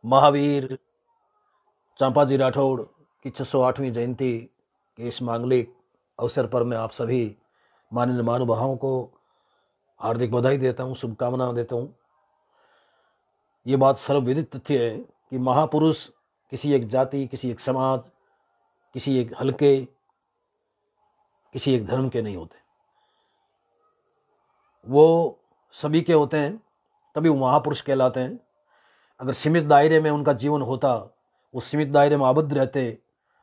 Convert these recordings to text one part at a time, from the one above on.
महावीर चांपाजी राठौड़ की 608वीं जयंती के इस मांगलिक अवसर पर मैं आप सभी माननीय महानुभावों को हार्दिक बधाई देता हूँ, शुभकामनाएं देता हूँ। ये बात सर्वविदित तथ्य है कि महापुरुष किसी एक जाति, किसी एक समाज, किसी एक हलके, किसी एक धर्म के नहीं होते। वो सभी के होते हैं, तभी वो महापुरुष कहलाते हैं। अगर सीमित दायरे में उनका जीवन होता, वो सीमित दायरे में आबद्ध रहते,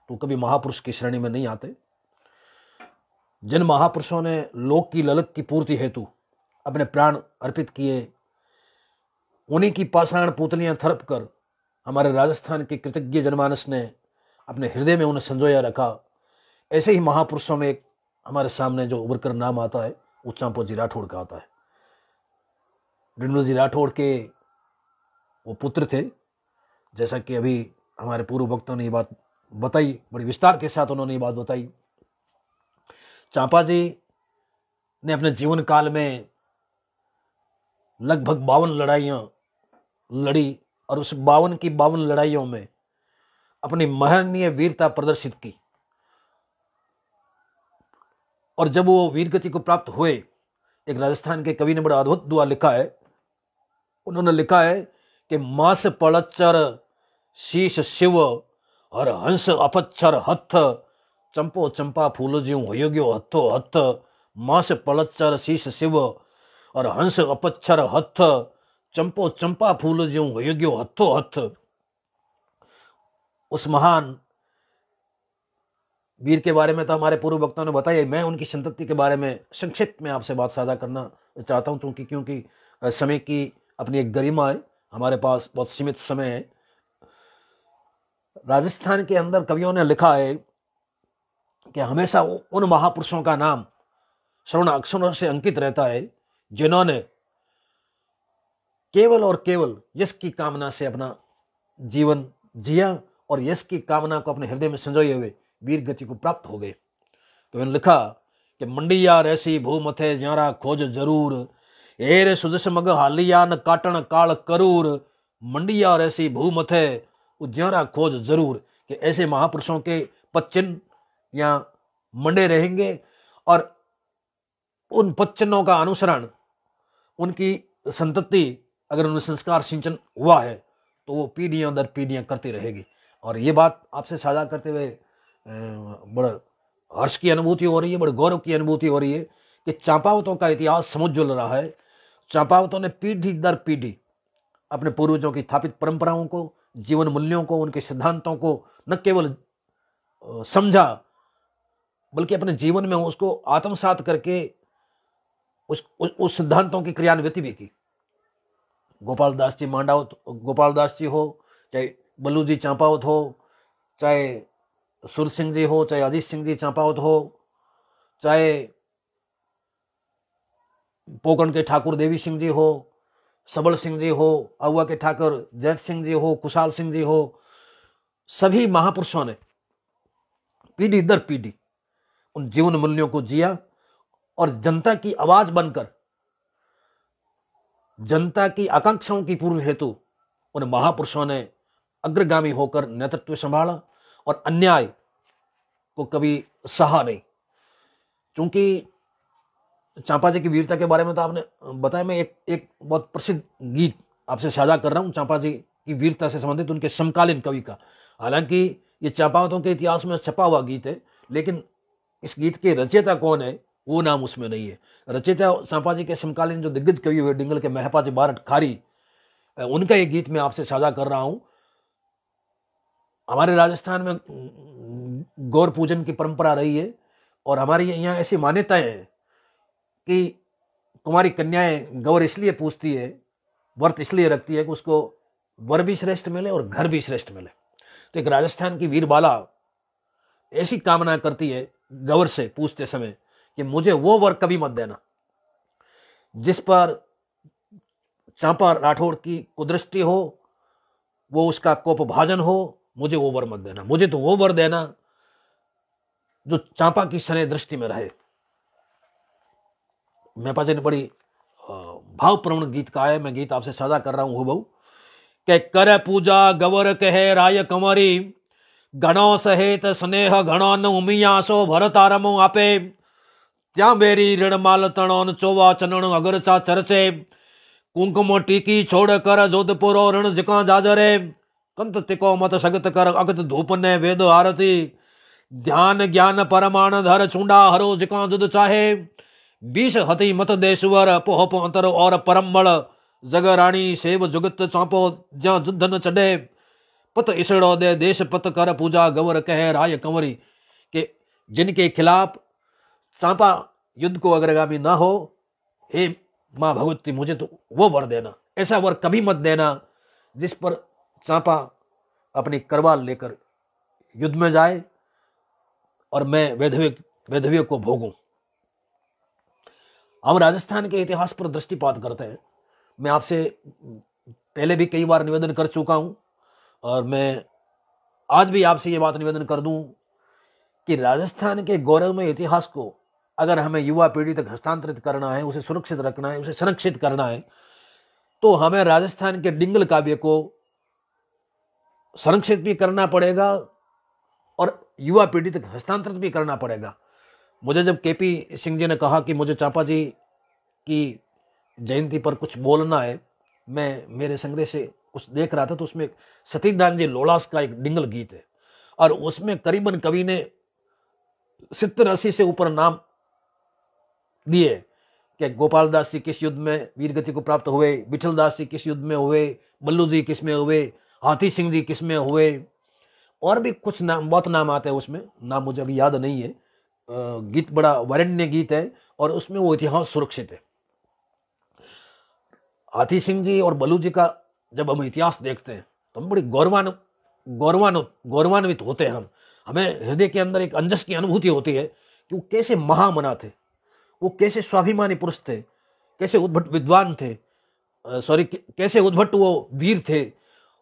तो कभी महापुरुष की श्रेणी में नहीं आते। जिन महापुरुषों ने लोक की ललक की पूर्ति हेतु अपने प्राण अर्पित किए, उन्हीं की पाषाण पुतलियां थरप कर हमारे राजस्थान के कृतज्ञ जनमानस ने अपने हृदय में उन्हें संजोया रखा। ऐसे ही महापुरुषों में एक हमारे सामने जो उभर कर नाम आता है, वो चांपोजी राठौड़ का आता है। डिंडोजी राठौड़ के वो पुत्र थे। जैसा कि अभी हमारे पूर्व वक्तों ने ये बात बताई, बड़ी विस्तार के साथ उन्होंने ये बात बताई। चांपाजी ने अपने जीवन काल में लगभग 52 लड़ाइयां लड़ी और उस 52 की 52 लड़ाइयों में अपनी महनीय वीरता प्रदर्शित की। और जब वो वीर गति को प्राप्त हुए, एक राजस्थान के कवि ने बड़ा अद्भुत दुआ लिखा है। उन्होंने लिखा है कि मास पड़च्चर शीश शिव और हंस अपच्छर हथ, चंपो चंपा फूल ज्यों होयोग्यो हथो हथ। मास पड़च्चर शीश शिव और हंस अपच्छर हथ, चंपो चंपा फूल ज्यों होयोग्यो हथो हथ। उस महान वीर के बारे में तो हमारे पूर्व वक्ताओं ने बताया। मैं उनकी संतति के बारे में संक्षिप्त में आपसे बात साझा करना चाहता हूं, क्योंकि समय की अपनी एक गरिमा है, हमारे पास बहुत सीमित समय है। राजस्थान के अंदर कवियों ने लिखा है कि हमेशा उन महापुरुषों का नाम स्वर्ण अक्षरों से अंकित रहता है जिन्होंने केवल और केवल यश की कामना से अपना जीवन जिया और यश की कामना को अपने हृदय में संजोए हुए वीर गति को प्राप्त हो गए। तो मैंने लिखा कि मंडिया ऐसी भूमथे ज्यारा खोज जरूर, एर सुजस मग हालिया न काटन काल करूर। मंडिया ऐसी भूमथे ज्यारा खोज जरूर, कि ऐसे महापुरुषों के पच्चिन या मंडे रहेंगे और उन पच्चिनों का अनुसरण, उनकी संतति अगर उनमें संस्कार सिंचन हुआ है तो वो पीढ़ियां दर पीढ़ियां करती रहेगी। और ये बात आपसे साझा करते हुए बड़ा हर्ष की अनुभूति हो रही है, बड़े गौरव की अनुभूति हो रही है कि चांपावतों का इतिहास समुज्ज्वल रहा है। चांपावतों ने पीढ़ी दर पीढ़ी अपने पूर्वजों की स्थापित परंपराओं को, जीवन मूल्यों को, उनके सिद्धांतों को न केवल समझा, बल्कि अपने जीवन में उसको आत्मसात करके उस सिद्धांतों की क्रियान्विति भी की। गोपाल दास जी मांडावत, गोपाल दास जी हो, चाहे बल्लू जी चांपावत हो, चाहे सुर सिंह जी हो, चाहे अजीत सिंह जी चांपावत हो, चाहे पोकरण के ठाकुर देवी सिंह जी हो, सबल सिंह जी हो, अहुआ के ठाकुर जैत सिंह जी हो, कुशाल सिंह जी हो, सभी महापुरुषों ने पीढ़ी दर पीढ़ी उन जीवन मूल्यों को जिया और जनता की आवाज बनकर, जनता की आकांक्षाओं की पूर्ति हेतु उन महापुरुषों ने अग्रगामी होकर नेतृत्व संभाला और अन्याय को कभी सहा नहीं। क्योंकि चांपाजी की वीरता के बारे में तो आपने बताया। मैं एक बहुत प्रसिद्ध गीत आपसे साझा कर रहा हूं चांपाजी की वीरता से संबंधित, उनके समकालीन कवि का। हालांकि ये चांपावतों के इतिहास में छपा हुआ गीत है, लेकिन इस गीत के रचयिता कौन है वो नाम उसमें नहीं है। रचयिता चांपाजी के समकालीन जो दिग्गज कवि हुए डिंगल के महपाजी बारट खारी, उनका ये गीत मैं आपसे साझा कर रहा हूं। हमारे राजस्थान में गौर पूजन की परंपरा रही है और हमारी यहाँ ऐसी मान्यताएं हैं कि कुमारी कन्याएं गौर इसलिए पूजती है, व्रत इसलिए रखती है कि उसको वर भी श्रेष्ठ मिले और घर भी श्रेष्ठ मिले। तो एक राजस्थान की वीरबाला ऐसी कामना करती है गौर से पूछते समय कि मुझे वो वर कभी मत देना जिस पर चांपा राठौड़ की कुदृष्टि हो, वो उसका कोप भाजन हो। मुझे वो वर मत देना, मुझे तो वो वर देना जो चांपा की स्नेह दृष्टि में रहे। महपाजी ने बड़ी भावपूर्ण गीत का है, मैं गीत आपसे साझा कर रहा हूं। बहु के कर पूजा गवर कहे राय कंवरी, घणो सहेत स्नेह घणो न उमिया सो भरतारमो आपे, त्या बेरी ऋण माल तणोन चोवा चनण अगरचा चरचे, कुंकुम टीकी छोड़ कर जोधपुर ऋण जिका जाजरे, कंत तिको मत सगत कर अगत धूप ने वेद आरती, ध्यान ज्ञान परमाण धर चूंडा हरो जिका जुद चाहे, 20 हती मत देश्वर पोहप अंतर और परमल, जग रानी सेव जुगत चांपो ज्या जुद्ध न चढ़े, पत इसड़ो दे देश पत कर पूजा गवर कहे राय कंवरी, के जिनके खिलाफ चांपा युद्ध को अग्रगामी ना हो, हे माँ भगवती मुझे तो वो वर देना, ऐसा वर कभी मत देना जिस पर चांपा अपनी करवाल लेकर युद्ध में जाए और मैं वैधव्य को भोगूं। हम राजस्थान के इतिहास पर दृष्टिपात करते हैं। मैं आपसे पहले भी कई बार निवेदन कर चुका हूं और मैं आज भी आपसे ये बात निवेदन कर दूं कि राजस्थान के गौरवमय इतिहास को अगर हमें युवा पीढ़ी तक हस्तांतरित करना है, उसे सुरक्षित रखना है, उसे संरक्षित करना है, तो हमें राजस्थान के डिंगल काव्य को संरक्षित भी करना पड़ेगा और युवा पीढ़ी तक हस्तांतरित भी करना पड़ेगा। मुझे जब केपी सिंह जी ने कहा कि मुझे चांपा जी की जयंती पर कुछ बोलना है, मैं मेरे संग्रह से कुछ देख रहा था तो उसमें सतीदान जी लोलास का एक डिंगल गीत है और उसमें करीबन कवि ने 70-80 से ऊपर नाम दिए कि गोपाल दास जी किस युद्ध में वीरगति को प्राप्त हुए, विठल दास जी किस युद्ध में हुए, बल्लू जी किस में हुए, हाथी सिंह जी किस में हुए, और भी कुछ नाम, बहुत नाम आते हैं उसमें, नाम मुझे अभी याद नहीं है। गीत बड़ा वरेण्य गीत है और उसमें वो इतिहास सुरक्षित है। हाथी सिंह जी और बल्लू जी का जब हम इतिहास देखते हैं तो हम बड़ी गौरवान्वित होते हैं। हमें हृदय के अंदर एक अंजस की अनुभूति होती है कि वो कैसे महामना थे, वो कैसे स्वाभिमानी पुरुष थे, कैसे उद्भट विद्वान थे, कैसे उद्भट वो वीर थे।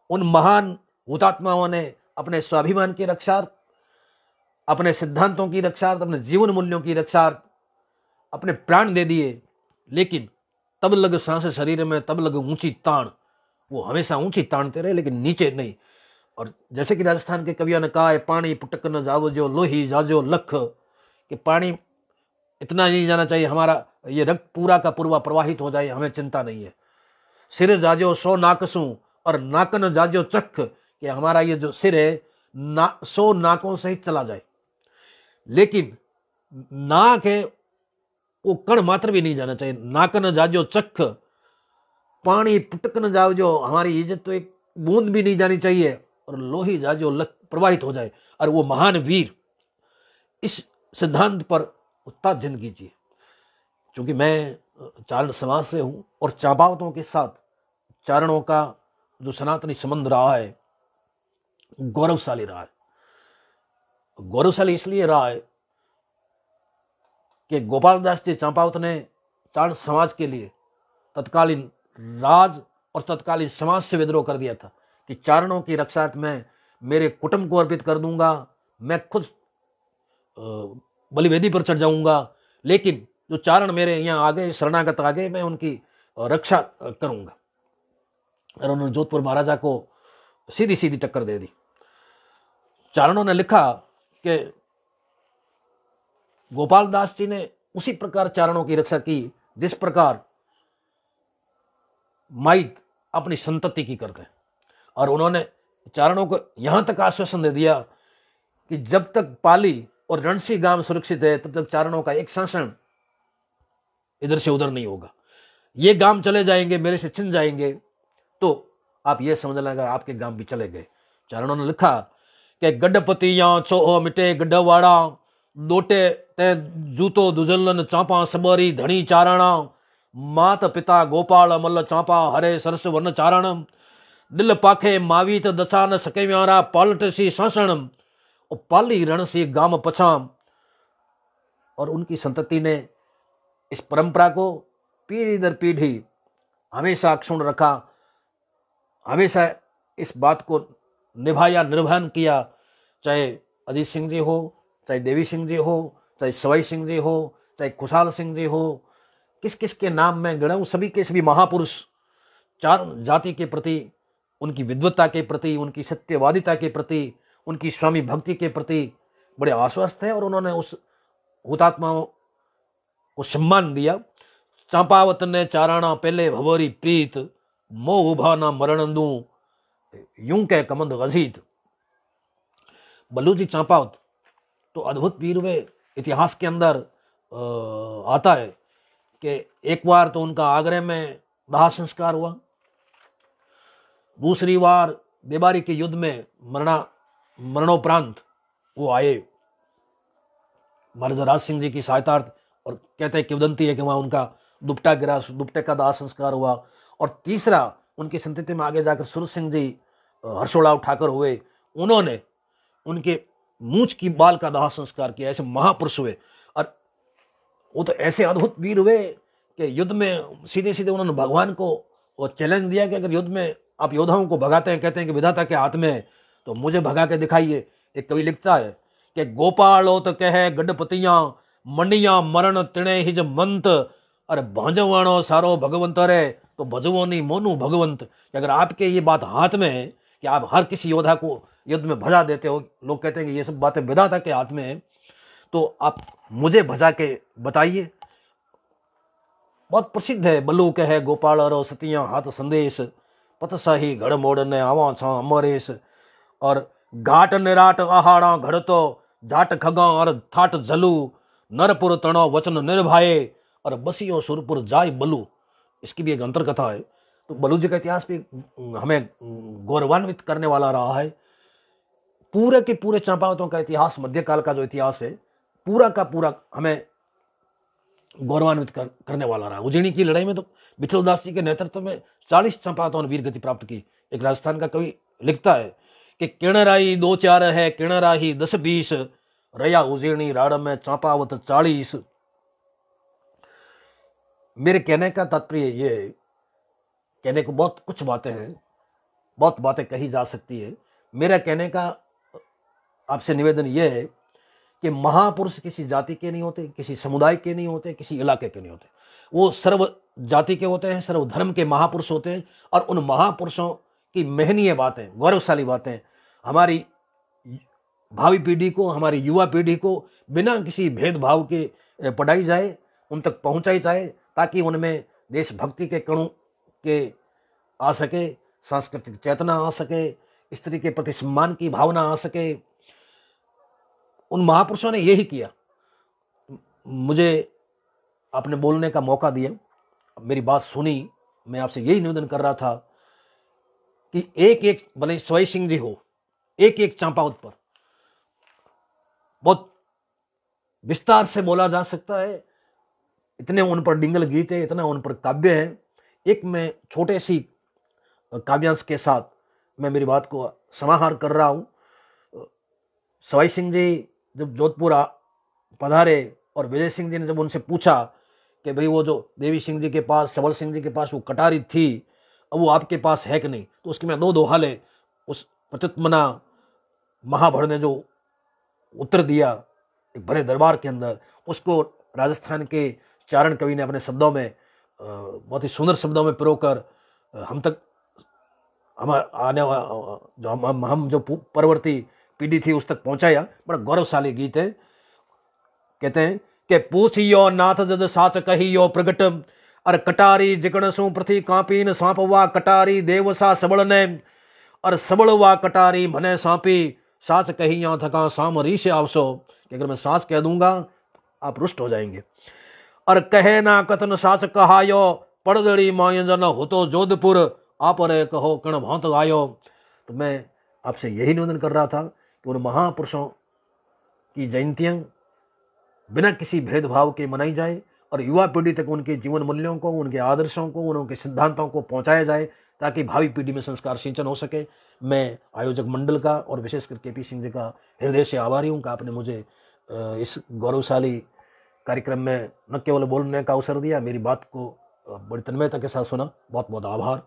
उन महान हुतात्माओं ने अपने स्वाभिमान की रक्षा, अपने सिद्धांतों की रक्षा, अपने जीवन मूल्यों की रक्षा, अपने प्राण दे दिए, लेकिन तब लग सांस शरीर में तब लग ऊंची ताण। वो हमेशा ऊंची ताणते रहे लेकिन नीचे नहीं। और जैसे कि राजस्थान के कवियों ने कहा है, पानी पुटक न जावो जो लोही जाजो लख, कि पानी इतना नहीं जाना चाहिए हमारा ये रक्त पूरा का पूरा प्रवाहित हो जाए, हमें चिंता नहीं है। सिर जाजो सो नाकसूं और नाकन जाजो चख, कि हमारा ये जो सिर है 100 नाकों से ही चला जाए, लेकिन नाक है वो कण मात्र भी नहीं जाना चाहिए। नाकन जाजो चख, पानी पुटक न जाओ जो, हमारी इज्जत तो एक बूंद भी नहीं जानी चाहिए, और लोही जाजो लख प्रवाहित हो जाए। और वो महान वीर इस सिद्धांत पर उत्ताजन कीजिए। क्योंकि मैं चारण समाज से हूं और चापावतों के साथ चारणों का जो सनातनी संबंध रहा है गौरवशाली रहा है। गौरवशाली इसलिए रहा है कि गोपाल दास जी चांपावत ने चारण समाज के लिए तत्कालीन राज और तत्कालीन समाज से विद्रोह कर दिया था कि चारणों की रक्षा में मेरे कुटुंब को अर्पित कर दूंगा, मैं खुद बलिवेदी पर चढ़ जाऊंगा, लेकिन जो चारण मेरे यहाँ आ गए, शरणागत आ गए, मैं उनकी रक्षा करूंगा। और उन्होंने जोधपुर महाराजा को सीधी सीधी टक्कर दे दी। चारणों ने लिखा कि गोपाल दास जी ने उसी प्रकार चारणों की रक्षा की जिस प्रकार माइक अपनी संतति की करते हैं। और उन्होंने चारणों को यहां तक आश्वासन दे दिया कि जब तक पाली और रणसी गांव सुरक्षित है तब तक चारणों का एक शासन इधर से उधर नहीं होगा। ये गांव चले जाएंगे, मेरे से छिन जाएंगे, तो आप ये समझ लेगा आपके गांव भी चले गए। चारणों ने लिखा कि गड्ढपति या चोहो मिटे गड्ढवाड़ा, दोटे ते जूतो दुजलन चांपा सबरी धनी चारणा, मात पिता गोपाल मल्ल चांपा हरे सरस वन चारण, दिल पाखे मावीत दशा न सके म्यारा पालट सी शासन, पाली रण सी गाम पछाम। और उनकी संतति ने इस परंपरा को पीढ़ी दर पीढ़ी हमेशा अक्षुण्ण रखा, हमेशा इस बात को निभाया, निर्वहन किया। चाहे अजीत सिंह जी हो, चाहे देवी सिंह जी हो, चाहे सवाई सिंह जी हो, चाहे खुशहाल सिंह जी हो, किस किस के नाम मैं गिनाऊं, सभी के सभी महापुरुष चार जाति के प्रति उनकी विद्वत्ता के प्रति, उनकी सत्यवादिता के प्रति, उनकी स्वामी भक्ति के प्रति बड़े आश्वस्त थे और उन्होंने उस हुतात्माओं को सम्मान दिया। चांपावत ने चाराना पहले भवरी प्रीत, मोह उभा ना मरण दू, यूं कह कमंद गजीत। बलूजी चांपावत तो अद्भुत वीर हुए। इतिहास के अंदर आता है कि एक बार तो उनका आगरे में दाह संस्कार हुआ, दूसरी बार देबारी के युद्ध में मरणोपरांत वो आए महाराजा राज सिंह जी की सहायतार्थ, और कहते हैं किवदंती है कि वहाँ उनका दुपट्टा गिरा, दुपट्टे का दाह संस्कार हुआ। और तीसरा उनकी संतति में आगे जाकर सूरज सिंह जी हर्षोल्लाह ठाकर हुए, उन्होंने उनके मूंछ की बाल का दाह संस्कार किया। ऐसे महापुरुष हुए और वो तो ऐसे अद्भुत वीर हुए कि युद्ध में सीधे सीधे उन्होंने भगवान को वो चैलेंज दिया कि अगर युद्ध में आप योद्धाओं को भगाते हैं, कहते हैं कि विधाता के हाथ में है, तो मुझे भगा के दिखाइए। एक कवि लिखता है कि गोपालो तो कहे गढ़पतियां, मनिया मरण तिणे हिज मंत, अरे भांजवाणो सारो भगवंत रे, तो भजवो नहीं मोनू भगवंत। कि अगर आपके ये बात हाथ में है कि आप हर किसी योद्धा को युद्ध में भजा देते हो, लोग कहते हैं कि ये सब बातें विधाता के हाथ में है, तो आप मुझे भजा के बताइए। बहुत प्रसिद्ध है, बल्लू कहे गोपाल रो सतियां हाथ संदेश, पतसाही घड़ मोड़ ने आवा छा अमरेश, और घाट निराट आहाड़ा घड़ तो जाट खगा और थाट झलू, नरपुर तणो वचन निर्भाए, और बसियो सुरपुर जाय बलू। इसकी भी एक अंतर कथा है। तो बलू जी का इतिहास भी हमें गौरवान्वित करने वाला रहा है। पूरे के पूरे चंपावतों का इतिहास, मध्यकाल का जो इतिहास है पूरा का पूरा हमें गौरवान्वित करने वाला रहा। उज्जैनी की लड़ाई में तो बिठलदास जी के नेतृत्व में 40 चंपावतों ने वीर गति प्राप्त की। एक राजस्थान का कवि लिखता है कि किणराई 2-4 है, किणराही 10-20, रया उज्जैनी राड़ में चंपावत 40। मेरे कहने का तात्पर्य ये है, कहने को बहुत कुछ बातें हैं, बहुत बातें कही जा सकती है। मेरा कहने का आपसे निवेदन यह है कि महापुरुष किसी जाति के नहीं होते, किसी समुदाय के नहीं होते, किसी इलाके के नहीं होते। वो सर्व जाति के होते हैं, सर्व धर्म के महापुरुष होते हैं। और उन महापुरुषों की महनीय बातें, गौरवशाली बातें हमारी भावी पीढ़ी को, हमारी युवा पीढ़ी को बिना किसी भेदभाव के पढ़ाई जाए, उन तक पहुंचाई जाए, ताकि उनमें देशभक्ति के कणों के आ सके, सांस्कृतिक चेतना आ सके, स्त्री के प्रति सम्मान की भावना आ सके। उन महापुरुषों ने यही किया। मुझे आपने बोलने का मौका दिया, मेरी बात सुनी। मैं आपसे यही निवेदन कर रहा था कि एक एक, भले सवाई सिंह जी हो, एक एक चंपावत पर बहुत विस्तार से बोला जा सकता है। इतने उन पर डिंगल गीत है, इतना उन पर काव्य है। एक मैं छोटे सी काव्यांश के साथ मैं मेरी बात को समाहार कर रहा हूँ। सवाई सिंह जी जब जोधपुर पधारे और विजय सिंह जी ने जब उनसे पूछा कि भाई वो जो देवी सिंह जी के पास, सबल सिंह जी के पास वो कटारी थी, अब वो आपके पास है कि नहीं, तो उसके मैं 2 दोहाले उस प्रत्युत्मना महाभड़ ने जो उत्तर दिया एक भरे दरबार के अंदर, उसको राजस्थान के चारण कवि ने अपने शब्दों में, बहुत ही सुंदर शब्दों में पिरो कर हम तक, हम आने जो हम जो परवर्ती पीढ़ी थी उस तक पहुंचाया। बड़ा गौरवशाली गीत है। कहते हैं कि पूछियो नाथ जद साच कहियो प्रगट, अर कटारी जिकण सु पृथ्वी कांपीन सांप वा कटारी देवसा सबल ने, और सबल वा कटारी मने सांपी साच कहिया थका साम रीश आवसो। कि अगर मैं साच कह दूंगा आप रुष्ट हो जाएंगे। और कहे ना कथन साच कहायो, पड़दड़ी मायजन हो तो जोधपुर, आप रे कहो कण भांत गायो। तो मैं आपसे यही निवेदन कर रहा था कि उन महापुरुषों की जयंतियां बिना किसी भेदभाव के मनाई जाए और युवा पीढ़ी तक उनके जीवन मूल्यों को, उनके आदर्शों को, उनके सिद्धांतों को पहुंचाया जाए, ताकि भावी पीढ़ी में संस्कार सिंचन हो सके। मैं आयोजक मंडल का और विशेषकर केपी सिंह जी का हृदय से आभारी हूँ कि आपने मुझे इस गौरवशाली कार्यक्रम में न केवल बोलने का अवसर दिया, मेरी बात को बड़ी तन्मयता के साथ सुना। बहुत बहुत आभार।